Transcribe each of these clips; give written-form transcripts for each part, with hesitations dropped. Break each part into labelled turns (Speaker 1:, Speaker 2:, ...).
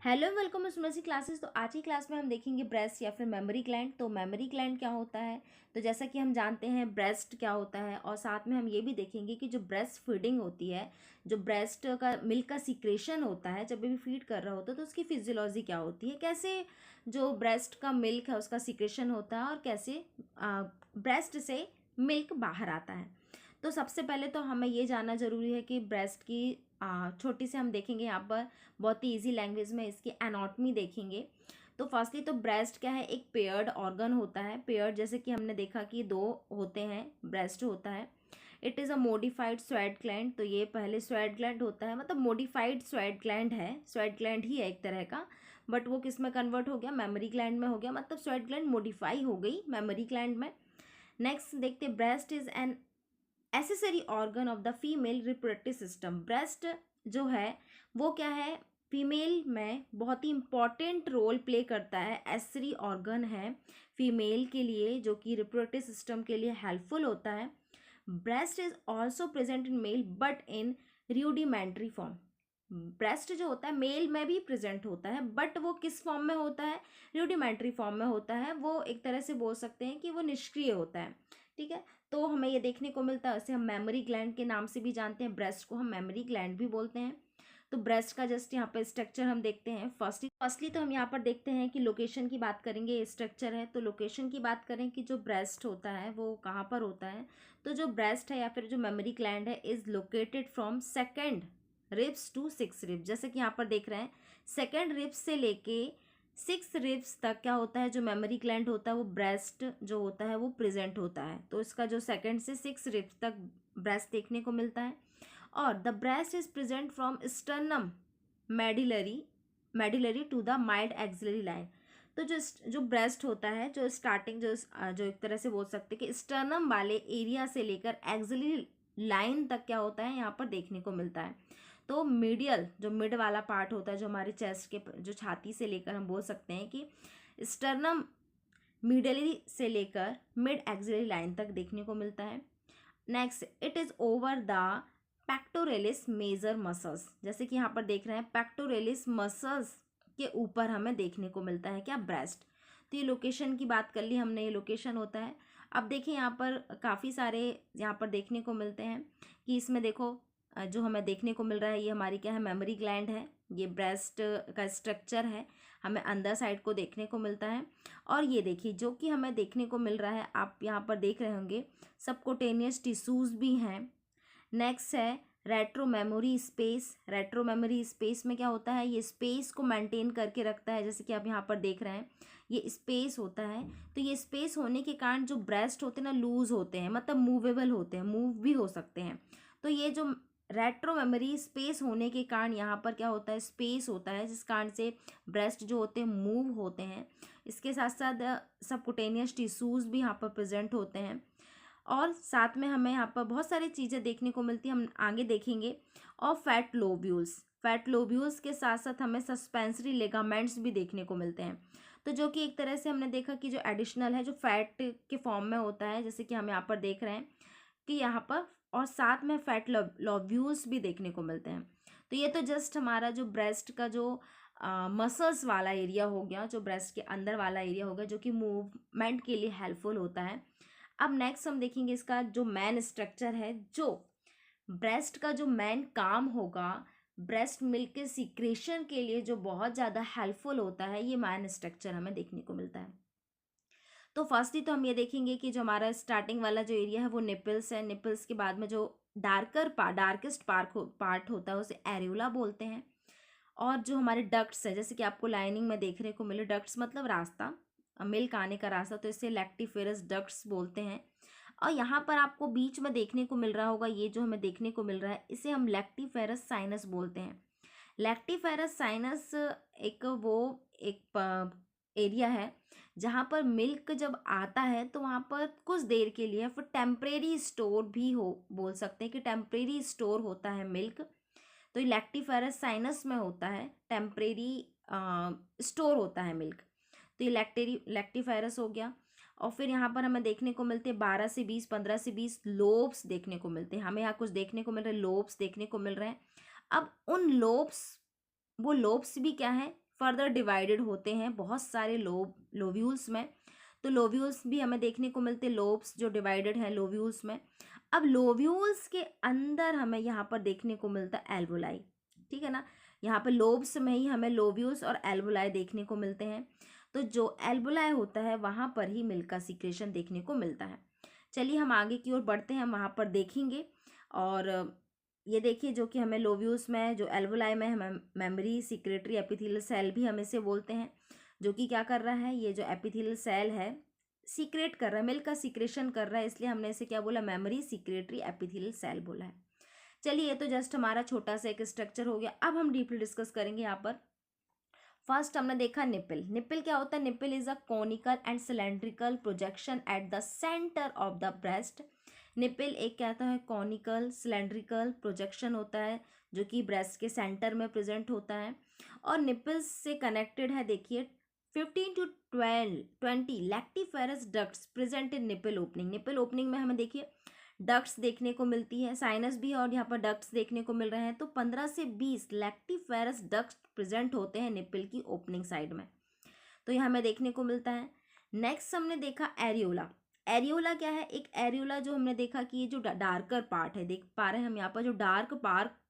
Speaker 1: Hello welcome students classes. तो आज की क्लास में हम देखेंगे ब्रेस्ट या फिर मेमोरी ग्लैंड। तो मेमोरी ग्लैंड क्या होता है, तो जैसा कि हम जानते हैं ब्रेस्ट क्या होता है, और साथ में हम ये भी देखेंगे कि जो ब्रेस्ट फीडिंग होती है, जो ब्रेस्ट का मिल्क का सिक्रेशन होता है जब बेबी फीड कर रहा होता है, तो उसकी फिजियोलॉजी क्या होती है, कैसे जो ब्रेस्ट का मिल्क है उसका सिक्रेशन होता है और कैसे ब्रेस्ट से मिल्क बाहर आता है। तो सबसे पहले तो हमें ये जानना जरूरी है कि ब्रेस्ट की छोटी से हम देखेंगे यहाँ पर बहुत ही इजी लैंग्वेज में इसकी एनाटॉमी देखेंगे। तो फर्स्टली तो ब्रेस्ट क्या है, एक पेयर्ड ऑर्गन होता है। पेयर्ड जैसे कि हमने देखा कि दो होते हैं, ब्रेस्ट होता है। It is a modified sweat gland. तो ये पहले स्वेट ग्लैंड होता है, मतलब मोडिफाइड स्वेट ग्लैंड है, स्वेट ग्लैंड ही है एक तरह का, बट वो किस में कन्वर्ट हो गया, मेमोरी ग्लैंड में हो गया, मतलब स्वेट ग्लैंड मोडिफाई हो गई मेमोरी ग्लैंड में। नेक्स्ट देखते, breast is an accessory organ of the female reproductive system. Breast जो है वो क्या है, फीमेल में बहुत ही इंपॉर्टेंट रोल प्ले करता है, एसेसरी ऑर्गन है फीमेल के लिए, जो कि रिप्रोडक्टिव सिस्टम के लिए हेल्पफुल होता है। Breast is also present in male but in rudimentary form. Breast जो होता है मेल में भी प्रेजेंट होता है, बट वो किस फॉर्म में होता है, रूडिमेंट्री फॉर्म में होता है। वो एक तरह से बोल सकते हैं कि वो निष्क्रिय होता है। ठीक है, तो हमें ये देखने को मिलता है, इसे हम मेमोरी ग्लैंड के नाम से भी जानते हैं, ब्रेस्ट को हम मेमोरी ग्लैंड भी बोलते हैं। तो ब्रेस्ट का जस्ट यहाँ पर स्ट्रक्चर हम देखते हैं। फर्स्टली तो हम यहाँ पर देखते हैं कि लोकेशन की बात करेंगे, स्ट्रक्चर है तो लोकेशन की बात करें कि जो ब्रेस्ट होता है वो कहाँ पर होता है। तो जो ब्रेस्ट है या फिर जो मेमोरी ग्लैंड है is located from second ribs to six ribs. जैसे कि यहाँ पर देख रहे हैं, सेकेंड रिब्स से लेके सिक्स रिब्स तक क्या होता है, जो मेमोरी ग्लैंड होता है वो ब्रेस्ट जो होता है वो प्रेजेंट होता है। तो इसका जो सेकेंड से सिक्स रिब्स तक ब्रेस्ट देखने को मिलता है। और the breast is present from sternum medially to the mild axillary line. तो जो ब्रेस्ट होता है, जो स्टार्टिंग जो एक तरह से बोल सकते हैं कि स्टर्नम वाले एरिया से लेकर एक्सिलरी लाइन तक क्या होता है यहाँ पर देखने को मिलता है। तो मीडियल जो मिड वाला पार्ट होता है, जो हमारे चेस्ट के जो छाती से लेकर हम बोल सकते हैं कि स्टर्नम मीडियली से लेकर मिड एक्सिलरी लाइन तक देखने को मिलता है। Next, it is over the pectoralis major muscles. जैसे कि यहाँ पर देख रहे हैं, पैक्टोरेलिस मसल्स के ऊपर हमें देखने को मिलता है क्या, ब्रेस्ट। तो ये लोकेशन की बात कर ली हमने, ये लोकेशन होता है। अब देखिए यहाँ पर काफ़ी सारे यहाँ पर देखने को मिलते हैं कि इसमें देखो जो हमें देखने को मिल रहा है, ये हमारी क्या है, मेमोरी ग्लैंड है। ये ब्रेस्ट का स्ट्रक्चर है, हमें अंदर साइड को देखने को मिलता है। और ये देखिए जो कि हमें देखने को मिल रहा है, आप यहाँ पर देख रहे होंगे सबकोटेनियस टिश्यूज़ भी हैं। नेक्स्ट है retro memory space. Retro memory space में क्या होता है, ये स्पेस को मेंटेन करके रखता है। जैसे कि आप यहाँ पर देख रहे हैं, ये स्पेस होता है। तो ये स्पेस होने के कारण जो ब्रेस्ट होते हैं ना, लूज होते हैं, मतलब मूवेबल होते हैं, मूव भी हो सकते हैं। तो ये जो रेट्रो मेमोरी स्पेस होने के कारण यहाँ पर क्या होता है, स्पेस होता है, जिस कारण से ब्रेस्ट जो होते हैं मूव होते हैं। इसके साथ साथ सबकुटेनियस टिश्यूज़ भी यहाँ पर प्रेजेंट होते हैं। और साथ में हमें यहाँ पर बहुत सारी चीज़ें देखने को मिलती हैं, हम आगे देखेंगे। और फैट लोब्यूल्स के साथ साथ हमें सस्पेंसरी लेगामेंट्स भी देखने को मिलते हैं। तो जो कि एक तरह से हमने देखा कि जो एडिशनल है, जो फैट के फॉर्म में होता है, जैसे कि हम यहाँ पर देख रहे हैं कि यहाँ पर, और साथ में फैट लोब्यूल्स भी देखने को मिलते हैं। तो ये तो जस्ट हमारा जो ब्रेस्ट का जो मसल्स वाला एरिया हो गया, जो ब्रेस्ट के अंदर वाला एरिया हो गया, जो कि मूवमेंट के लिए हेल्पफुल होता है। अब नेक्स्ट हम देखेंगे इसका जो मेन स्ट्रक्चर है, जो ब्रेस्ट का जो मेन काम होगा, ब्रेस्ट मिल्क के सिक्रेशन के लिए जो बहुत ज़्यादा हेल्पफुल होता है, ये मेन स्ट्रक्चर हमें देखने को मिलता है। तो फर्स्टली तो हम ये देखेंगे कि जो हमारा स्टार्टिंग वाला जो एरिया है वो निपल्स है। निपल्स के बाद में जो डार्केस्ट पार्ट होता है उसे एरियोला बोलते हैं। और जो हमारे डक्ट्स है, जैसे कि आपको लाइनिंग में देखने को मिले, डक्ट्स मतलब रास्ता, मिल्क आने का रास्ता, तो इसे लैक्टिफेरस डक्ट्स बोलते हैं। और यहाँ पर आपको बीच में देखने को मिल रहा होगा, ये जो हमें देखने को मिल रहा है, इसे हम लैक्टिफेरस साइनस बोलते हैं। लैक्टिफेरस साइनस एक एरिया है जहाँ पर मिल्क जब आता है तो वहाँ पर कुछ देर के लिए, फिर टेम्परेरी स्टोर भी हो बोल सकते हैं कि टेम्परेरी स्टोर होता है मिल्क। तो ये लैक्टिफेरस साइनस में होता है, टेम्परेरी स्टोर होता है मिल्क। तो ये लैक्टिफेरस हो गया। और फिर यहाँ पर हमें देखने को मिलते हैं 12 से 20, 15 से 20 लोब्स देखने को मिलते हैं। हमें यहाँ कुछ देखने को मिल रहे हैं, लोब्स देखने को मिल रहे हैं। अब उन लोब्स, वो लोब्स भी क्या है, फर्दर डिवाइडेड होते हैं बहुत सारे लोब्यूल्स में। तो लोब्यूल्स भी हमें देखने को मिलते हैं, लोब्स जो डिवाइडेड हैं लोब्यूल्स में। अब लोब्यूल्स के अंदर हमें यहाँ पर देखने को मिलता है एल्वोलाई, ठीक है ना। यहाँ पर लोब्स में ही हमें लोब्यूल्स और एल्वोलाई देखने को मिलते हैं। तो जो एल्वोलाई होता है वहाँ पर ही मिल्क का सीक्रेशन देखने को मिलता है। चलिए हम आगे की ओर बढ़ते हैं, हम वहाँ पर देखेंगे। और ये देखिए जो कि हमें लोब्यूल्स में, जो एल्वोलाई में हमें मेमोरी सिक्रेटरी एपिथेलियल सेल भी हम इसे बोलते हैं, जो कि क्या कर रहा है, ये जो एपिथेलियल सेल है सीक्रेट कर रहा है, मिल्क का सीक्रेशन कर रहा है, इसलिए हमने इसे क्या बोला, मेमोरी सिक्रेटरी एपिथेलियल सेल बोला है। चलिए ये तो जस्ट हमारा छोटा सा एक स्ट्रक्चर हो गया। अब हम डीपली डिस्कस करेंगे यहाँ पर। फर्स्ट हमने देखा निपिल। निपिल क्या होता है, nipple is a conical and cylindrical projection at the centre of the breast. Nipple एक कहता है कॉनिकल सिलेंड्रिकल प्रोजेक्शन होता है जो कि ब्रेस्ट के सेंटर में प्रेजेंट होता है। और निपिल्स से कनेक्टेड है, देखिए 15 to 20 lactiferous ducts present in nipple opening. Nipple opening में हमें देखिए डक्ट्स देखने को मिलती है, साइनस भी, और यहाँ पर डक्ट्स देखने को मिल रहे हैं। तो 15 से 20 लैक्टिफेरस डक्ट्स प्रेजेंट होते हैं निपिल की ओपनिंग साइड में, तो यहाँ हमें देखने को मिलता है। नेक्स्ट हमने देखा एरियोला। एरियोला क्या है, एक एरियोला जो हमने देखा कि ये जो डार्कर पार्ट है, देख पा रहे हैं हम यहाँ पर, जो डार्क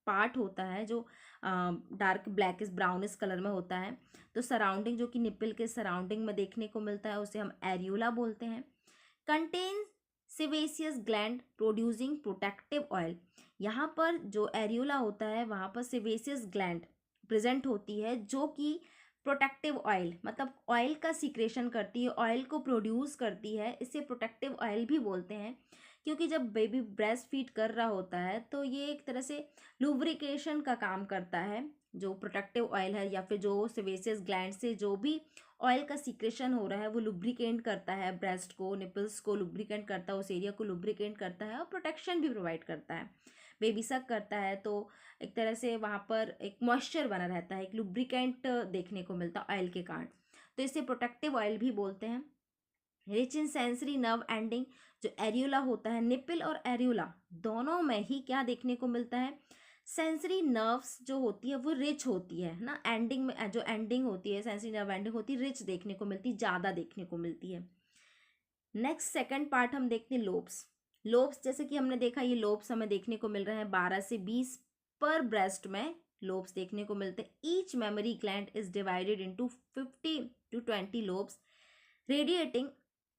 Speaker 1: पार्ट होता है, जो डार्क ब्लैकिश ब्राउनिश कलर में होता है, तो सराउंडिंग जो कि निपिल के सराउंडिंग में देखने को मिलता है, उसे हम एरियोला बोलते हैं। कंटेन सेवेसियस ग्लैंड प्रोड्यूसिंग प्रोटेक्टिव ऑयल। यहाँ पर जो एरियोला होता है वहाँ पर सेवेसियस ग्लैंड प्रेजेंट होती है जो कि प्रोटेक्टिव ऑयल, मतलब ऑयल का सीक्रेशन करती है, ऑयल को प्रोड्यूस करती है। इसे प्रोटेक्टिव ऑयल भी बोलते हैं क्योंकि जब बेबी ब्रेस्ट फीड कर रहा होता है तो ये एक तरह से लुब्रिकेशन का काम करता है। जो प्रोटेक्टिव ऑयल है या फिर जो सेवेसियस ग्लैंड से जो भी ऑयल का सीक्रेशन हो रहा है वो लुब्रिकेंट करता है ब्रेस्ट को, निपल्स को लुब्रिकेंट करता है, उस एरिया को लुब्रिकेंट करता है और प्रोटेक्शन भी प्रोवाइड करता है। बेबी सक करता है तो एक तरह से वहाँ पर एक मॉइस्चर बना रहता है, एक लुब्रिकेंट देखने को मिलता है ऑयल के कारण, तो इसे प्रोटेक्टिव ऑयल भी बोलते हैं। Rich in sensory nerve ending. जो एरियोला होता है, निपिल और एरियोला दोनों में ही क्या देखने को मिलता है, सेंसरी नर्व्स जो होती है वो रिच होती है ना, एंडिंग में जो एंडिंग होती है सेंसरी नर्व एंडिंग होती है, रिच देखने को मिलती है, ज़्यादा देखने को मिलती है। नेक्स्ट सेकंड पार्ट हम देखते हैं लोब्स। लोब्स जैसे कि हमने देखा, ये लोब्स हमें देखने को मिल रहे हैं 12 से 20 पर ब्रेस्ट में लोब्स देखने को मिलते हैं। Each memory gland is divided into 15 to 20 lobes radiating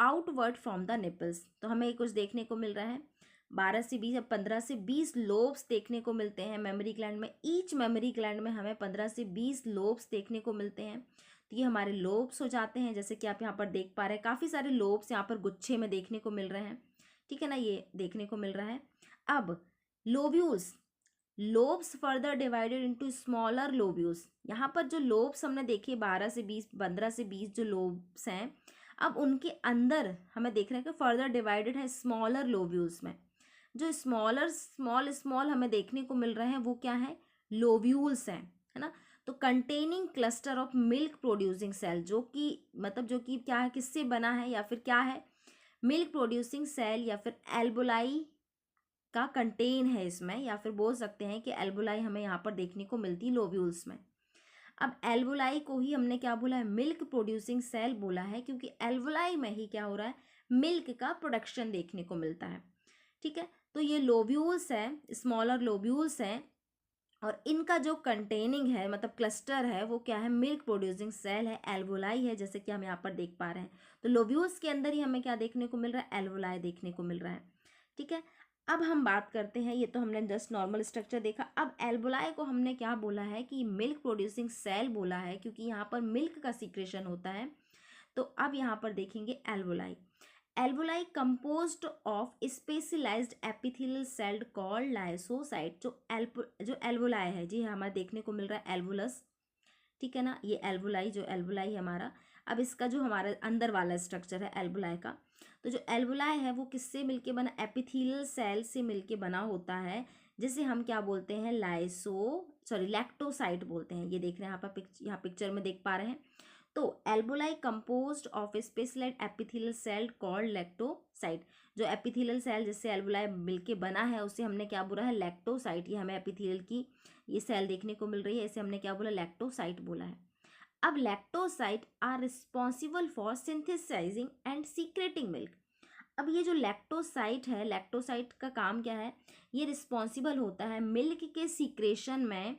Speaker 1: outward from the nipples. तो हमें कुछ देखने को मिल रहा है 12 से 20 या 15 से 20 लोब्स देखने को मिलते हैं मेमोरी ग्लैंड में। ईच मेमोरी ग्लैंड में हमें 15 से 20 लोब्स देखने को मिलते हैं। तो ये हमारे लोब्स हो जाते हैं, जैसे कि आप यहाँ पर देख पा रहे हैं काफ़ी सारे लोब्स यहाँ पर गुच्छे में देखने को मिल रहे हैं, ठीक है ना, ये देखने को मिल रहा है। अब lobules, lobes further divided into smaller lobules. यहाँ पर जो लोब्स हमने देखे 12 से 20, 15 से 20 जो लोब्स हैं, अब उनके अंदर हमें देख रहे हैं कि फर्दर डिवाइडेड है स्मॉलर लोब्यूल्स में। जो स्मॉल हमें देखने को मिल रहे हैं वो क्या है, लोब्यूल्स हैं, है ना। तो containing cluster of milk producing cell, जो कि मतलब जो कि क्या है, किससे बना है या फिर क्या है, मिल्क प्रोड्यूसिंग सेल या फिर एल्बोलाई का कंटेन है इसमें, या फिर बोल सकते हैं कि एल्बोलाई हमें यहाँ पर देखने को मिलती है लोब्यूल्स में। अब एल्वोलाई को ही हमने क्या बोला है, मिल्क प्रोड्यूसिंग सेल बोला है, क्योंकि एल्वोलाई में ही क्या हो रहा है, मिल्क का प्रोडक्शन देखने को मिलता है, ठीक है। तो ये लोब्यूल्स हैं, स्मॉलर लोब्यूल्स हैं, और इनका जो कंटेनिंग है मतलब क्लस्टर है वो क्या है, मिल्क प्रोड्यूसिंग सेल है, एल्वोलाई है, जैसे कि हम यहाँ पर देख पा रहे हैं। तो लोब्यूल्स के अंदर ही हमें क्या देखने को मिल रहा है, एल्वोलाई देखने को मिल रहा है, ठीक है। अब हम बात करते हैं, ये तो हमने जस्ट नॉर्मल स्ट्रक्चर देखा। अब एल्बोलाई को हमने क्या बोला है कि मिल्क प्रोड्यूसिंग सेल बोला है, क्योंकि यहाँ पर मिल्क का सीक्रेशन होता है। तो अब यहाँ पर देखेंगे एल्बोलाई। एल्बोलाई composed of specialised epithelial cell called लाइसोसाइट। जो एल्बोलाई है जी हमारा देखने को मिल रहा है एल्बुलस, ठीक है ना, ये एल्बोलाई, जो एल्बोलाई है हमारा। अब इसका जो हमारा अंदर वाला स्ट्रक्चर है एल्बोलाई का, तो जो एल्बोलाई है वो किससे मिलके बना, एपिथेलियल सेल से मिलके बना होता है, जिसे हम क्या बोलते हैं, लैक्टोसाइट बोलते हैं। ये देख रहे हैं यहाँ पिक्चर में देख पा रहे हैं। तो एल्बोलाई composed of specialised epithelial cell called lactocyte. जो एपिथेलियल सेल जिससे एल्बोलाई मिलके बना है उसे हमने क्या बोला है, लैक्टोसाइट। ये हमें एपिथेलियल की ये सेल देखने को मिल रही है, इसे हमने क्या बोला, लैक्टोसाइट बोला है। अब lactocyte are responsible for synthesising and secreting milk. अब ये जो लैक्टोसाइट है, लैक्टोसाइट का काम क्या है, ये रिस्पॉन्सिबल होता है मिल्क के सीक्रेशन में,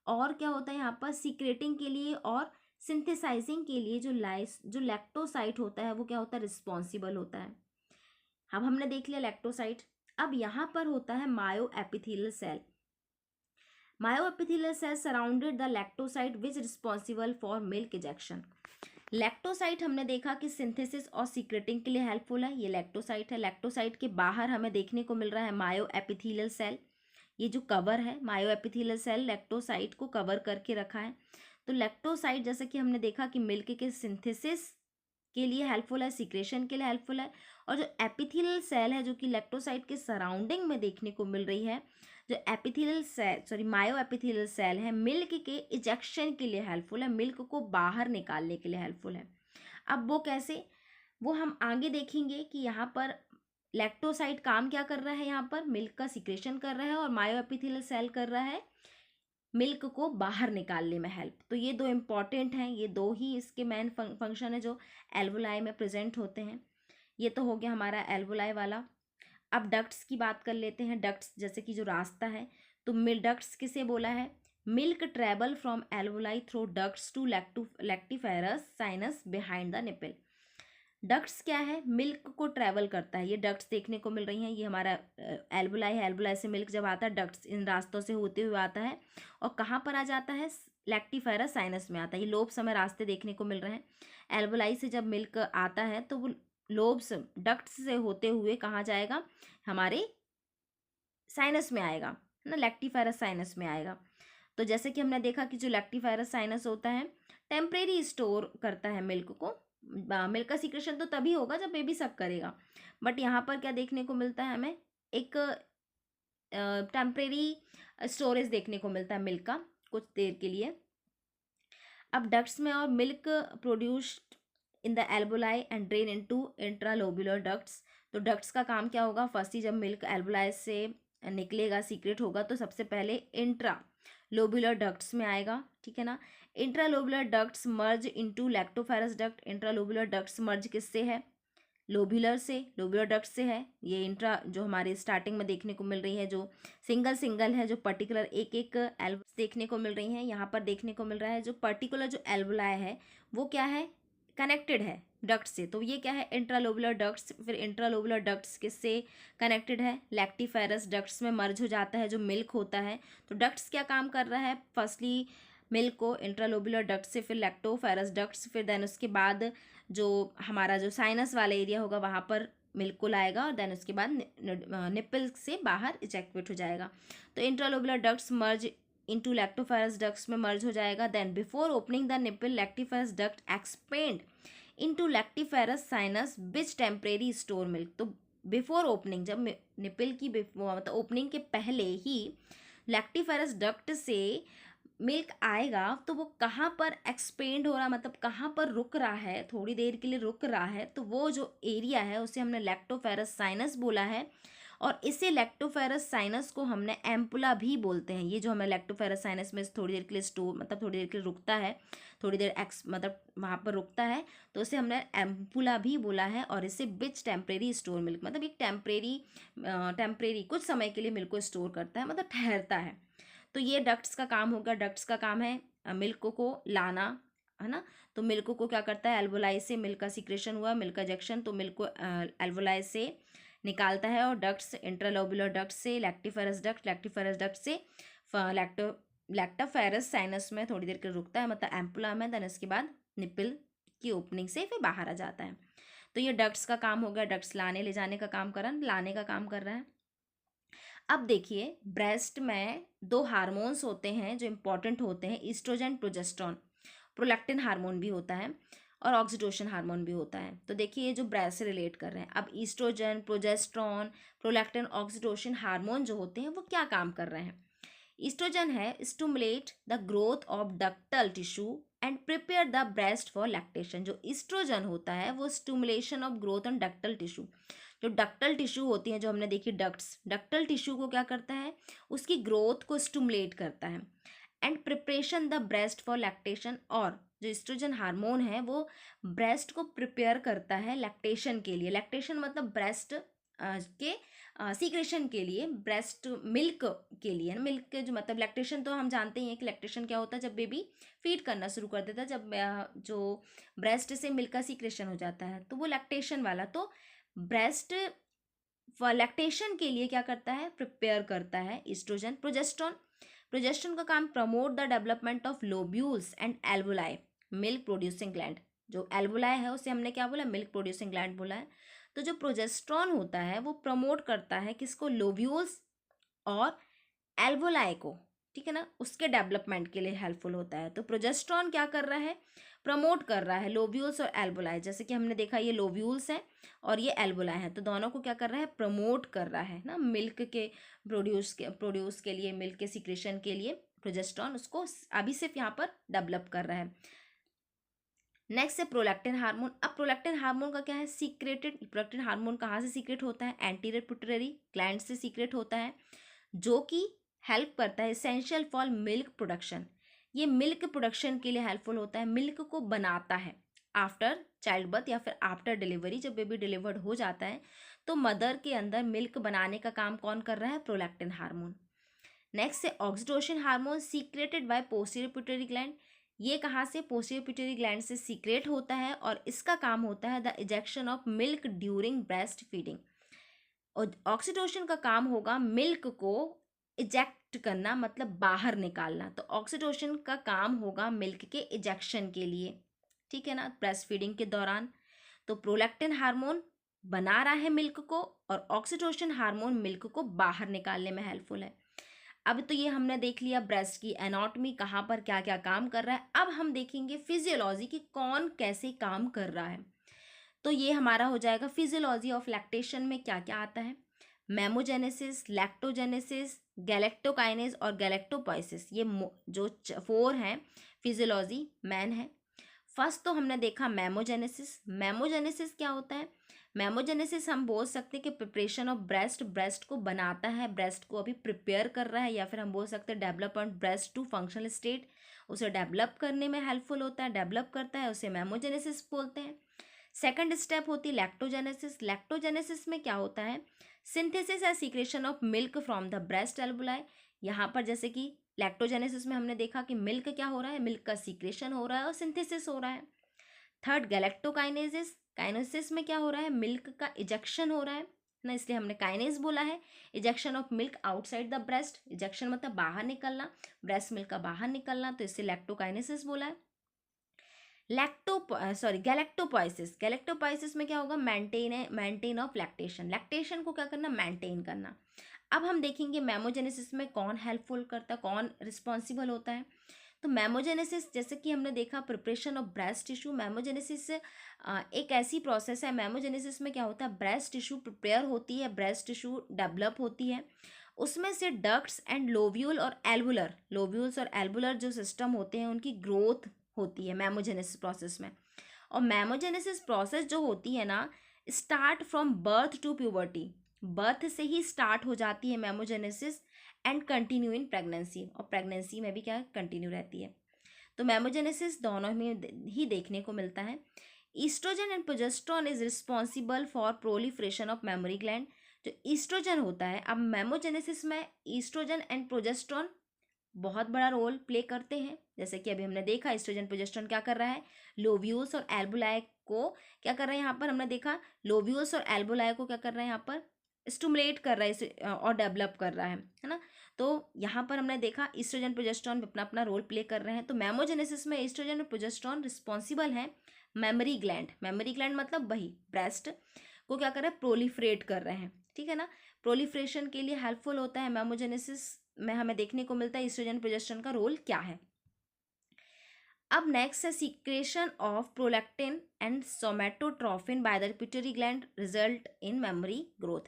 Speaker 1: और क्या होता है यहाँ पर सीक्रेटिंग के लिए और सिंथेसाइजिंग के लिए जो लैक्टोसाइट होता है वो क्या होता है, रिस्पॉन्सिबल होता है। अब हमने देख लिया लैक्टोसाइट। अब यहाँ पर होता है myoepithelial cell. Myoepithelial cell surrounded the lactocyte which responsible for milk ejection. Lactocyte हमने देखा कि सिंथेसिस और सीक्रेटिंग के लिए हेल्पफुल है, ये लैक्टोसाइट है। लैक्टोसाइट के बाहर हमें देखने को मिल रहा है मायो एपिथेलियल सेल। ये जो कवर है, मायो एपिथेलियल सेल लैक्टोसाइट को कवर करके रखा है। तो लैक्टोसाइट जैसे कि हमने देखा कि मिल्क के सिंथेसिस के लिए हेल्पफुल है, सीक्रेशन के लिए हेल्पफुल है। और जो एपिथेलियल सेल है जो कि लैक्टोसाइट के सराउंडिंग में देखने को मिल रही है, जो epithelial cell myoepithelial cell है, मिल्क के इजेक्शन के लिए हेल्पफुल है, मिल्क को बाहर निकालने के लिए हेल्पफुल है। अब वो कैसे, वो हम आगे देखेंगे कि यहाँ पर लैक्टोसाइट काम क्या कर रहा है, यहाँ पर मिल्क का सीक्रेशन कर रहा है और मायो एपिथेलियल सेल कर रहा है मिल्क को बाहर निकालने में हेल्प। तो ये दो इम्पॉर्टेंट हैं, ये दो ही इसके मेन फंक्शन है जो एल्वोलाई में प्रेजेंट होते हैं। ये तो हो गया हमारा एल्वोलाई वाला। अब डक्ट्स की बात कर लेते हैं। डक्ट्स जैसे कि जो रास्ता है, तो डक्ट्स किसे बोला है, milk travel from alveoli through ducts to lactiferous sinus behind the nipple. Ducts क्या है, मिल्क को ट्रैवल करता है। ये डक्ट्स देखने को मिल रही हैं, ये हमारा एल्वोलाई है। एल्वोलाई से मिल्क जब आता है, डक्ट्स इन रास्तों से होते हुए आता है और कहाँ पर आ जाता है, लैक्टिफेरस साइनस में आता है। ये लोब्स हमें रास्ते देखने को मिल रहे हैं। एल्वोलाई से जब मिल्क आता है तो वो लोब्स डक्ट्स से होते हुए कहाँ जाएगा, हमारे साइनस में आएगा, है ना, लैक्टिफेरस साइनस में आएगा। तो जैसे कि हमने देखा कि जो लैक्टिफेरस साइनस होता है टेम्परेरी स्टोर करता है मिल्क को। मिल्क का सीक्रेशन तो तभी होगा जब बेबी सक करेगा, बट यहाँ पर क्या देखने को मिलता है, हमें एक टेम्परेरी स्टोरेज देखने को मिलता है मिल्क का कुछ देर के लिए। अब डक्ट्स में और milk produced in the alveoli and drain into intralobular ducts. तो डक्ट्स का काम क्या होगा, फर्स्टली जब मिल्क एल्वोलाई से निकलेगा, सीक्रेट होगा, तो सबसे पहले इंट्रा लोबुलर डक्ट्स में आएगा, ठीक है ना। Intralobular ducts merge into lactiferous duct. Intralobular ducts merge किससे है, लोबुलर से, लोबुलर डक्ट से है। ये इंट्रा जो हमारे स्टार्टिंग में देखने को मिल रही है, जो सिंगल है, जो पर्टिकुलर एक एल्वोलाई देखने को मिल रही है, यहाँ पर देखने को मिल रहा है जो पर्टिकुलर जो एल्वोलाई है वो क्या है, कनेक्टेड है डक्ट से। तो ये क्या है, इंट्रालोबुलर डक्ट्स। फिर इंट्रालोबुलर डक्ट्स किससे कनेक्टेड है, लैक्टिफेरस डक्ट्स में मर्ज हो जाता है जो मिल्क होता है। तो डक्ट्स क्या काम कर रहा है, फर्स्टली मिल्क को इंट्रालोबुलर डक्ट से, फिर लैक्टोफेरस डक्ट्स, फिर देन उसके बाद जो हमारा जो साइनस वाला एरिया होगा वहाँ पर मिल्क को लाएगा और देन उसके बाद निप्पल से बाहर इजैक्यूट हो जाएगा। तो intralobular ducts merge into lactiferous ducts में मर्ज हो जाएगा। Then before opening the nipple lactiferous duct expand into lactiferous sinus which temporary store milk. तो बिफोर ओपनिंग, जब निप्पल की मतलब ओपनिंग के पहले ही लैक्टिफेरस डक्ट से मिल्क आएगा तो वो कहाँ पर एक्सपेंड हो रहा, मतलब कहाँ पर रुक रहा है, थोड़ी देर के लिए रुक रहा है, तो वो जो एरिया है उसे हमने लैक्टोफेरस साइनस बोला है। और इसे लैक्टोफेरस साइनस को हमने एम्पुला भी बोलते हैं। ये जो हमें लैक्टोफेरस साइनस में थोड़ी देर के लिए स्टोर, मतलब थोड़ी देर के लिए रुकता है, थोड़ी देर मतलब वहाँ पर रुकता है, तो उसे हमने एम्पुला भी बोला है। और इसे बिच टेम्परेरी स्टोर मिल्क, मतलब एक टेम्परेरी कुछ समय के लिए मिल्क को स्टोर करता है, मतलब ठहरता है। तो ये डक्ट्स का काम होगा। डक्ट्स का काम है मिल्क को लाना, है ना। तो मिल्क को क्या करता है, एल्वोलाई से मिल्क का सीक्रेशन हुआ, मिल्क का इजेक्शन, तो मिल्क को एल्वोलाई से निकालता है और डक्ट्स, इंट्रालोबुलर डक्ट से लैक्टिफेरस डक्ट, लैक्टिफेरस डक्ट से लैक्टोफेरस साइनस में थोड़ी देर के रुकता है, मतलब एम्पुला में, देन इसके बाद निप्पल की ओपनिंग से फिर बाहर आ जाता है। तो ये डक्ट्स का काम हो गया। डक्ट्स लाने ले जाने का काम कर रहा है, लाने का काम कर रहा है। अब देखिए, ब्रेस्ट में दो हार्मोन्स होते हैं जो इम्पॉर्टेंट होते हैं, ईस्ट्रोजन, प्रोजेस्टेरोन। प्रोलैक्टिन हार्मोन भी होता है और ऑक्सीटोसिन हार्मोन भी होता है। तो देखिए ये जो ब्रेस्ट से रिलेट कर रहे हैं। अब estrogen, progesterone, prolactin, oxytocin hormone जो होते हैं वो क्या काम कर रहे हैं। ईस्ट्रोजन है stimulate the growth of ductal tissue and prepare the breast for lactation. जो ईस्ट्रोजन होता है वो stimulation of growth on ductal tissue, जो डक्टल टिश्यू होती है, जो हमने देखी डक्ट्स, डक्टल टिश्यू को क्या करता है, उसकी ग्रोथ को स्टिमुलेट करता है and preparation the breast for lactation, और जो एस्ट्रोजन हार्मोन है वो ब्रेस्ट को प्रिपेयर करता है लैक्टेशन के लिए। लैक्टेशन मतलब ब्रेस्ट के सीक्रेशन के लिए, ब्रेस्ट मिल्क के लिए। मिल्क के जो मतलब लैक्टेशन तो हम जानते ही हैं कि लैक्टेशन क्या होता है, जब बेबी फीड करना शुरू कर देता है, जब जो ब्रेस्ट से मिल्क का सीक्रेशन हो जाता है, तो वो लैक्टेशन वाला। तो ब्रेस्ट लैक्टेशन के लिए क्या करता है, प्रिपेयर करता है एस्ट्रोजन। प्रोजेस्टेरोन, प्रोजेस्टेरोन का काम promote the development of lobules and alveoli, milk producing gland. जो एल्वोलाई है उसे हमने क्या बोला, मिल्क प्रोड्यूसिंग ग्लैंड बोला है। तो जो प्रोजेस्टेरोन होता है वो प्रमोट करता है किसको, लोब्यूल्स और एल्वोलाई को, ठीक है ना, उसके डेवलपमेंट के लिए हेल्पफुल होता है। तो प्रोजेस्टेरोन क्या कर रहा है, प्रमोट कर रहा है लोब्यूल्स और एल्वोलाई। जैसे कि हमने देखा ये लोब्यूल्स हैं और ये एल्वोलाई है, तो दोनों को क्या कर रहा है, प्रमोट कर रहा है ना, मिल्क के प्रोड्यूस के लिए, मिल्क के सिक्रेशन के लिए प्रोजेस्टेरोन उसको अभी सिर्फ यहाँ पर डेवलप कर रहा है। नेक्स्ट है प्रोलैक्टिन हार्मोन। अब प्रोलैक्टिन हार्मोन का क्या है, सीक्रेटेड। प्रोलैक्टिन हार्मोन कहाँ से सीक्रेट होता है, एंटीरियर पिट्यूटरी ग्लैंड से सीक्रेट होता है, जो कि हेल्प करता है एसेंशियल फॉर मिल्क प्रोडक्शन। ये मिल्क प्रोडक्शन के लिए हेल्पफुल होता है, मिल्क को बनाता है आफ्टर चाइल्ड बर्थ या फिर आफ्टर डिलीवरी। जब बेबी डिलीवर्ड हो जाता है तो मदर के अंदर मिल्क बनाने का काम कौन कर रहा है, प्रोलैक्टिन हार्मोन। नेक्स्ट है oxytocin hormone, secreted by posterior pituitary gland. ये कहाँ से, पोस्टीरियर पिट्यूटरी ग्लैंड से सीक्रेट होता है और इसका काम होता है the ejection of milk during breast feeding. और ऑक्सीटोसिन का काम होगा मिल्क को इजेक्ट करना, मतलब बाहर निकालना। तो ऑक्सीटोसिन का काम होगा मिल्क के इजेक्शन के लिए, ठीक है ना, ब्रेस्ट फीडिंग के दौरान। तो प्रोलैक्टिन हार्मोन बना रहा है मिल्क को और ऑक्सीटोसिन हार्मोन मिल्क को बाहर निकालने में हेल्पफुल है। अब तो ये हमने देख लिया ब्रेस्ट की एनाटॉमी, कहाँ पर क्या क्या काम कर रहा है। अब हम देखेंगे फिजियोलॉजी की कौन कैसे काम कर रहा है। तो ये हमारा हो जाएगा फिजियोलॉजी ऑफ लैक्टेशन में क्या क्या आता है, मेमोजेनेसिस, लैक्टोजेनेसिस, गैलेक्टोकाइनेज और गैलेक्टोपोइसिस। ये जो 4 हैं फिजियोलॉजी मैन है। फर्स्ट तो हमने देखा मेमोजेनेसिस। मेमोजेनेसिस क्या होता है, मेमोजेनेसिस हम बोल सकते हैं कि प्रिपरेशन ऑफ ब्रेस्ट, ब्रेस्ट को बनाता है, ब्रेस्ट को अभी प्रिपेयर कर रहा है, या फिर हम बोल सकते हैं development breast to functional state, उसे डेवलप करने में हेल्पफुल होता है, डेवलप करता है, उसे मेमोजेनेसिस बोलते हैं। सेकंड स्टेप होती है लैक्टोजेनेसिस। लैक्टोजेनेसिस में क्या होता है, सिंथेसिस या secretion of milk from the breast alveoli. यहाँ पर जैसे कि लैक्टोजेनेसिस में हमने देखा कि मिल्क क्या हो रहा है, मिल्क का सीक्रेशन हो रहा है और सिंथेसिस हो रहा है। थर्ड गैलेक्टोकाइनेसिस, काइनेसिस में क्या हो रहा है, मिल्क का इजेक्शन हो रहा है ना, इसलिए हमने काइनेस बोला है। Ejection of milk outside the breast, ejection मतलब बाहर निकलना, ब्रेस्ट मिल्क का बाहर निकलना, तो इससे लैक्टोकाइनेसिस बोला है। गैलेक्टोपोइसिस, गैलेक्टोपोइसिस में क्या होगा, मेंटेन ऑफ लैक्टेशन, लैक्टेशन को क्या करना, मेंटेन करना। अब हम देखेंगे मेमोजेनेसिस में कौन हेल्पफुल करता है, कौन रिस्पॉन्सिबल होता है। तो मेमोजेनेसिस जैसे कि हमने देखा प्रिपरेशन ऑफ ब्रेस्ट टिश्यू, मेमोजेनेसिस एक ऐसी प्रोसेस है। मेमोजेनेसिस में क्या होता है, ब्रेस्ट टिश्यू प्रिपेयर होती है, ब्रेस्ट टिश्यू डेवलप होती है, उसमें से डक्ट्स एंड लोब्यूल्स और एल्वुलर जो सिस्टम होते हैं उनकी ग्रोथ होती है मेमोजेनेसिस प्रोसेस में। और मेमोजेनेसिस प्रोसेस जो होती है ना, start from birth to puberty, birth से ही स्टार्ट हो जाती है mammogenesis and continue in pregnancy, और प्रेगनेंसी में भी क्या कंटिन्यू रहती है। तो मेमोजेनेसिस दोनों में ही देखने को मिलता है। Estrogen and progesterone is responsible for proliferation of mammary gland. जो ईस्ट्रोजन होता है, अब मेमोजेनेसिस में ईस्ट्रोजन एंड प्रोजेस्टेरोन बहुत बड़ा रोल प्ले करते हैं। जैसे कि अभी हमने देखा ईस्ट्रोजन प्रोजेस्टेरोन क्या कर रहा है, लोब्यूल्स और एल्बुलाई को क्या कर रहे हैं, यहाँ पर हमने देखा लोब्यूल्स और एल्बुलाई को क्या कर रहे हैं, यहाँ पर स्टिमुलेट कर रहा है और डेवलप कर रहा है ना। तो यहाँ पर हमने देखा ईस्ट्रोजन प्रोजेस्टेरोन अपना अपना रोल प्ले कर रहे हैं। तो मेमोजेनेसिस में ईस्ट्रोजन और प्रोजेस्टेरोन रिस्पॉन्सिबल हैं मेमोरी ग्लैंड मतलब वही ब्रेस्ट को क्या कर रहे हैं, प्रोलिफरेट कर रहे हैं, ठीक है ना। प्रोलिफरेशन के लिए हेल्पफुल होता है मेमोजेनेसिस में, हमें देखने को मिलता है ईस्ट्रोजन प्रोजेस्टेरोन का रोल क्या है। अब नेक्स्ट है secretion of prolactin and somatotrophin by the pituitary gland result in mammary growth.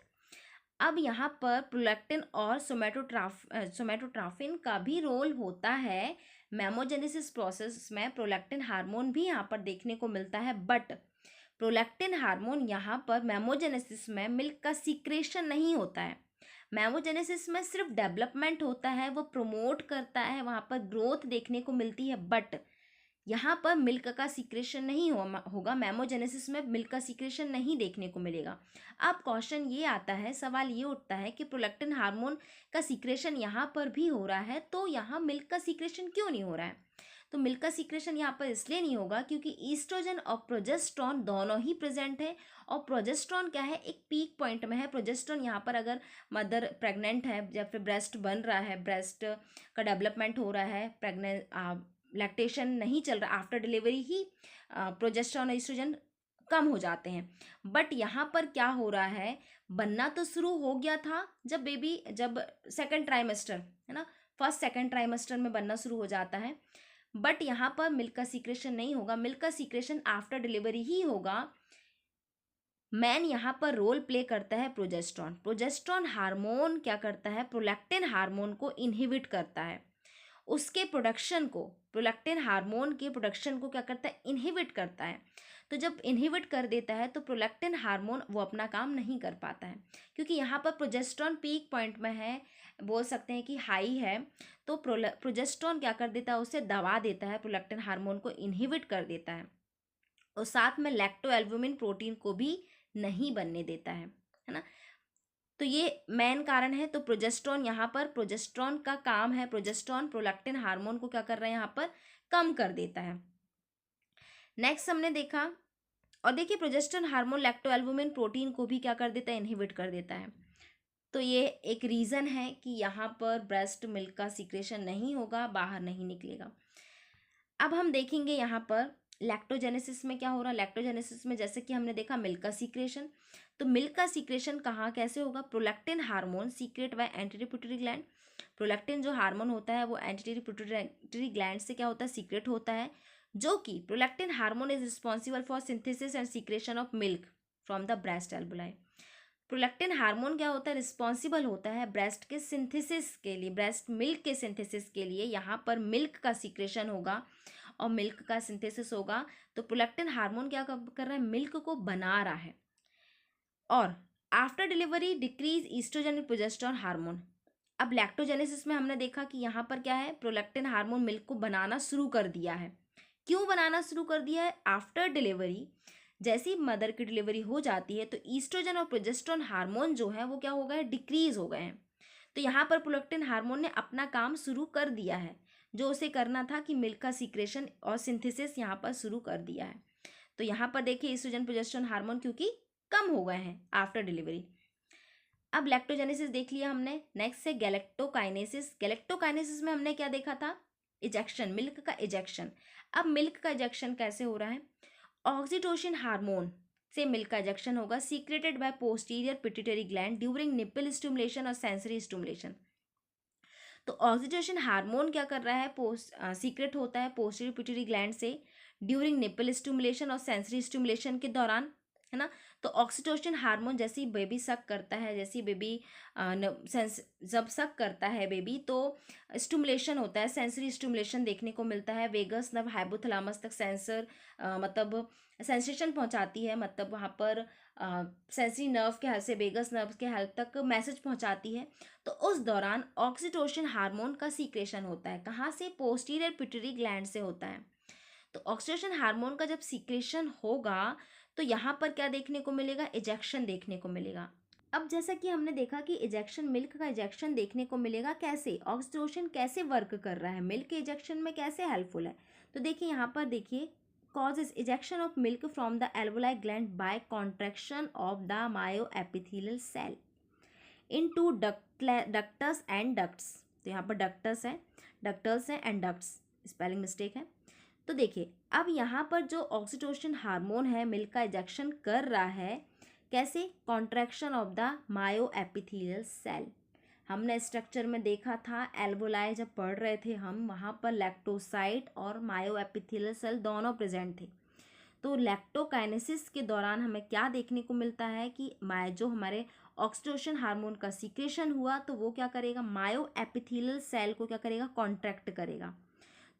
Speaker 1: अब यहाँ पर प्रोलैक्टिन और सोमैटोट्रोफिन का भी रोल होता है मेमोजेनेसिस प्रोसेस में। प्रोलैक्टिन हार्मोन भी यहाँ पर देखने को मिलता है, बट प्रोलैक्टिन हार्मोन यहाँ पर मेमोजेनेसिस में मिल्क का सीक्रेशन नहीं होता है। मैमोजेनेसिस में सिर्फ डेवलपमेंट होता है, वो प्रमोट करता है, वहाँ पर ग्रोथ देखने को मिलती है, बट यहाँ पर मिल्क का सीक्रेशन नहीं होगा। मैमोजेनेसिस में मिल्क का सीक्रेशन नहीं देखने को मिलेगा। अब क्वेश्चन ये आता है, सवाल ये उठता है कि प्रोलैक्टिन हार्मोन का सीक्रेशन यहाँ पर भी हो रहा है, तो यहाँ मिल्क का सीक्रेशन क्यों नहीं हो रहा है? तो मिल्क का सीक्रेशन यहाँ पर इसलिए नहीं होगा क्योंकि ईस्ट्रोजन और प्रोजेस्ट्रॉन दोनों ही प्रेजेंट है, और प्रोजेस्ट्रॉन क्या है, एक पीक पॉइंट में है। प्रोजेस्ट्रॉन यहाँ पर अगर मदर प्रेग्नेंट है या फिर ब्रेस्ट बन रहा है, ब्रेस्ट का डेवलपमेंट हो रहा है, लैक्टेशन नहीं चल रहा, आफ्टर डिलीवरी ही प्रोजेस्टेरॉन और एस्ट्रोजन कम हो जाते हैं। बट यहाँ पर क्या हो रहा है, बनना तो शुरू हो गया था जब सेकंड ट्राइमेस्टर है ना, फर्स्ट सेकंड ट्राइमेस्टर में बनना शुरू हो जाता है, बट यहाँ पर मिल्क का सीक्रेशन नहीं होगा। मिल्क का सीक्रेशन आफ्टर डिलीवरी ही होगा। मैन यहाँ पर रोल प्ले करता है प्रोजेस्ट्रॉन। प्रोजेस्ट्रॉन हार्मोन क्या करता है, प्रोलैक्टिन हार्मोन को इनहिबिट करता है, उसके प्रोडक्शन को, प्रोलैक्टिन हार्मोन के प्रोडक्शन को क्या करता है, इनहिबिट करता है। तो जब इनहिबिट कर देता है तो प्रोलैक्टिन हार्मोन वो अपना काम नहीं कर पाता है, क्योंकि यहाँ पर प्रोजेस्ट्रॉन पीक पॉइंट में है, बोल सकते हैं कि हाई है। तो प्रोजेस्ट्रॉन क्या कर देता है, उसे दबा देता है, प्रोलैक्टिन हार्मोन को इनहिबिट कर देता है, और साथ में लैक्टोएल्बुमिन प्रोटीन को भी नहीं बनने देता है ना। तो ये मेन कारण है। तो प्रोजेस्ट्रॉन, यहाँ पर प्रोजेस्ट्रॉन का काम है, प्रोजेस्ट्रॉन प्रोलैक्टिन हार्मोन को क्या कर रहा है, यहाँ पर कम कर देता है। नेक्स्ट हमने देखा, और देखिए प्रोजेस्ट्रॉन हार्मोन लैक्टोएल्बुमिन प्रोटीन को भी क्या कर देता है, इनहिबिट कर देता है। तो ये एक रीज़न है कि यहाँ पर ब्रेस्ट मिल्क का सीक्रेशन नहीं होगा, बाहर नहीं निकलेगा। अब हम देखेंगे यहाँ पर लैक्टोजेनेसिस में क्या हो रहा है। लैक्टोजेनेसिस में जैसे कि हमने देखा मिल्क का सीक्रेशन, तो मिल्क का सीक्रेशन कहाँ कैसे होगा, prolactin hormone secrete by anterior pituitary gland. Prolactin जो हार्मोन होता है वो एंटीरियर पिट्यूटरी ग्लैंड से क्या होता है, सीक्रेट होता है, जो कि prolactin hormone is responsible for synthesis and secretion of milk from the breast एल्बुलाई। प्रोलैक्टिन हार्मोन क्या होता है, रिस्पॉन्सिबल होता है ब्रेस्ट के सिंथेसिस के लिए, ब्रेस्ट मिल्क के सिंथेसिस के लिए। यहाँ पर मिल्क का सीक्रेशन होगा और मिल्क का सिंथेसिस होगा, तो प्रोलैक्टिन हार्मोन क्या कर रहा है, मिल्क को बना रहा है। और after delivery decrease estrogen and progesterone hormone. अब लैक्टोजेनेसिस में हमने देखा कि यहाँ पर क्या है, प्रोलैक्टिन हार्मोन मिल्क को बनाना शुरू कर दिया है। क्यों बनाना शुरू कर दिया है, आफ्टर डिलीवरी जैसी मदर की डिलीवरी हो जाती है तो ईस्ट्रोजन और प्रोजेस्टेरॉन हार्मोन जो है वो क्या हो गए, डिक्रीज हो गए हैं। तो यहाँ पर प्रोलैक्टिन हार्मोन ने अपना काम शुरू कर दिया है, जो उसे करना था कि मिल्क का सीक्रेशन और सिंथेसिस यहाँ पर शुरू कर दिया है। तो यहाँ पर देखिए ईस्ट्रोजन प्रोजेस्टेरॉन हार्मोन क्योंकि कम हो गए हैं आफ्टर डिलीवरी। अब लैक्टोजेनेसिस देख लिया हमने। नेक्स्ट है गैलेक्टोकाइनेसिस। गैलेक्टोकाइनेसिस में हमने क्या देखा था, इजेक्शन, मिल्क का इजेक्शन। अब मिल्क का इजेक्शन कैसे हो रहा है, ऑक्सीटोसिन हार्मोन से मिल्क का इजेक्शन होगा, secreted by posterior pituitary gland during nipple stimulation और सेंसरी स्टिमुलेशन। तो ऑक्सीटोसिन हार्मोन क्या कर रहा है, सीक्रेट होता है पोस्टीरियर पिट्यूटरी ग्लैंड से ड्यूरिंग निपल स्टिमुलेशन और सेंसरी स्टिमुलेशन के दौरान, है ना। तो ऑक्सीटोसिन हार्मोन जैसे ही बेबी सक करता है, जैसे बेबी जब सक करता है बेबी तो स्टिमुलेशन होता है, सेंसरी स्टिमुलेशन देखने को मिलता है। वेगस नर्व हाइपोथैलेमस तक मतलब सेंसेशन पहुंचाती है, मतलब वहाँ पर सेंसरी नर्व के हेल्प से वेगस नर्व के हेल्प तक मैसेज पहुंचाती है। तो उस दौरान ऑक्सीटोसिन हार्मोन का सीक्रेशन होता है, कहाँ से, पोस्टीरियर पिट्यूटरी ग्लैंड से होता है। तो ऑक्सीटोसिन हार्मोन का जब सीक्रेशन होगा तो यहाँ पर क्या देखने को मिलेगा, इजेक्शन देखने को मिलेगा। अब जैसा कि हमने देखा कि इजेक्शन, मिल्क का इजेक्शन देखने को मिलेगा, कैसे ऑक्सीटोसिन कैसे वर्क कर रहा है, मिल्क के इजेक्शन में कैसे हेल्पफुल है। तो देखिए यहाँ पर देखिए, causes ejection of milk from the alveoli gland by contraction of the myoepithelial cell into ductus and ducts। तो यहाँ पर ductus है, ductus है and ducts, स्पेलिंग मिस्टेक है। तो देखिए अब यहाँ पर जो ऑक्सीटोसिन हार्मोन है मिल्क का इजेक्शन कर रहा है, कैसे, कॉन्ट्रैक्शन ऑफ द मायोएपिथेलियल सेल। हमने स्ट्रक्चर में देखा था, एल्वोलाई जब पढ़ रहे थे हम, वहाँ पर लैक्टोसाइट और मायोएपिथेलियल सेल दोनों प्रेजेंट थे। तो लैक्टोकाइनेसिस के दौरान हमें क्या देखने को मिलता है कि जो हमारे ऑक्सीटोसिन हार्मोन का सीक्रेशन हुआ तो वो क्या करेगा, मायोएपिथेलियल सेल को क्या करेगा, कॉन्ट्रैक्ट करेगा।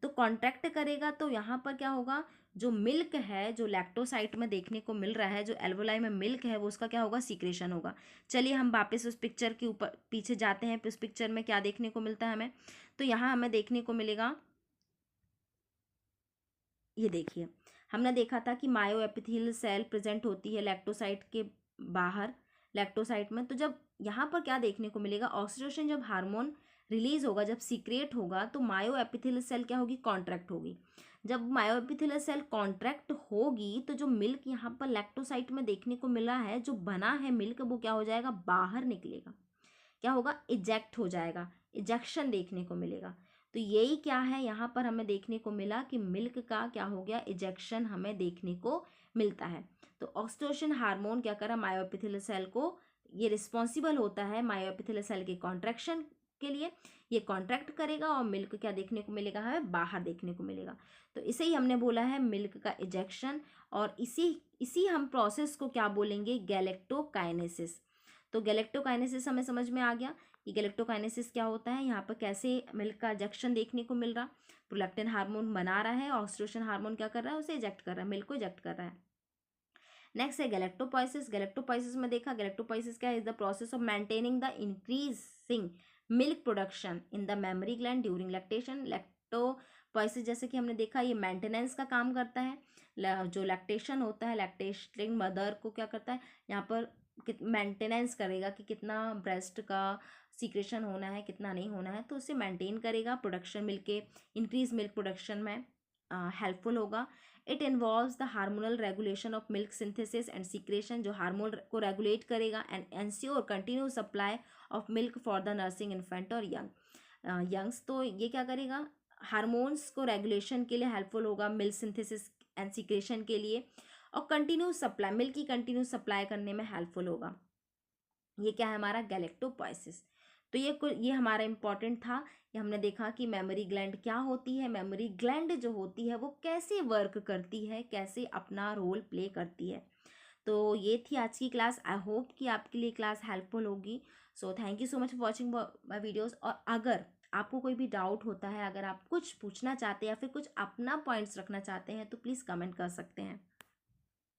Speaker 1: तो कॉन्ट्रैक्ट करेगा तो यहाँ पर क्या होगा, जो मिल्क है जो लैक्टोसाइट में देखने को मिल रहा है, जो एल्वोलाई में मिल्क है वो उसका क्या होगा, सीक्रेशन होगा। चलिए हम वापस उस पिक्चर के ऊपर पीछे जाते हैं, उस पिक्चर में क्या देखने को मिलता है हमें। तो यहाँ हमें देखने को मिलेगा, ये देखिए हमने देखा था कि मायो एपिथेलियल सेल प्रेजेंट होती है लैक्टोसाइट के बाहर, लैक्टोसाइट में। तो जब यहाँ पर क्या देखने को मिलेगा, ऑक्सीटोसिन जब हार्मोन रिलीज होगा, जब सीक्रेट होगा, तो मायो एपिथेलियल सेल क्या होगी, कॉन्ट्रैक्ट होगी। जब मायो एपिथेलियल सेल कॉन्ट्रैक्ट होगी तो जो मिल्क यहाँ पर लैक्टोसाइट में देखने को मिला है, जो बना है मिल्क, वो क्या हो जाएगा, बाहर निकलेगा, क्या होगा, इजेक्ट हो जाएगा, इजेक्शन देखने को मिलेगा। तो यही क्या है, यहाँ पर हमें देखने को मिला कि मिल्क का क्या हो गया, इजेक्शन हमें देखने को मिलता है। तो ऑक्सीटोसिन हार्मोन क्या करा, मायोएपिथेलियल सेल को, ये रिस्पॉन्सिबल होता है मायोएपिथेलियल सेल के कॉन्ट्रैक्शन के लिए, ये कॉन्ट्रैक्ट करेगा और मिल्क क्या देखने को मिलेगा, हमें बाहर देखने को मिलेगा। तो इसे ही हमने बोला है मिल्क का इजेक्शन, और इसी इसी हम प्रोसेस को क्या बोलेंगे, गैलेक्टोकाइनेसिस। तो गैलेक्टोकाइनेसिस हमें समझ में आ गया कि गैलेक्टोकाइनेसिस क्या होता है, यहाँ पर कैसे मिल्क का इजेक्शन देखने को मिल रहा, प्रोलैक्टिन हार्मोन बना रहा है, ऑक्सीटोसिन हार्मोन क्या कर रहा है, उसे इजेक्ट कर रहा है, मिल्क को इजेक्ट कर रहा है। नेक्स्ट है गैलेक्टोपोइसिस। गैलेक्टोपोइसिस में देखा, गैलेक्टोपोइसिस क्या है, is the process of maintaining the increasing milk production in the mammary gland during lactation. Lactopoiesis जैसे कि हमने देखा, ये मेंटेनेंस का काम करता है। जो लैक्टेशन होता है, लैक्टेटिंग मदर को क्या करता है, यहाँ पर मेंटेनेंस करेगा कि कितना ब्रेस्ट का सीक्रेशन होना है, कितना नहीं होना है, तो उसे मेंटेन करेगा, प्रोडक्शन मिल्क के इंक्रीज मिल्क प्रोडक्शन में हेल्पफुल होगा। It involves the hormonal regulation of milk synthesis and secretion, जो हार्मोन को रेगुलेट करेगा, and ensure continue supply of milk for the nursing infant और यंग्स। तो ये क्या करेगा, हार्मोन्स को रेगुलेशन के लिए हेल्पफुल होगा, मिल्क सिंथेसिस एंड सीक्रेशन के लिए, और कंटिन्यू सप्लाई, मिल्क की कंटिन्यू सप्लाई करने में हेल्पफुल होगा। ये क्या है हमारा, गैलेक्टोपोइसिस। तो ये हमारा इंपॉर्टेंट था कि हमने देखा कि मेमोरी ग्लैंड क्या होती है, मेमोरी ग्लैंड जो होती है वो कैसे वर्क करती है, कैसे अपना रोल प्ले करती है। तो ये थी आज की क्लास। आई होप कि आपके लिए क्लास हेल्पफुल होगी। So thank you so much for watching my videos. और अगर आपको कोई भी डाउट होता है, अगर आप कुछ पूछना चाहते हैं या फिर कुछ अपना पॉइंट्स रखना चाहते हैं, तो प्लीज़ कमेंट कर सकते हैं।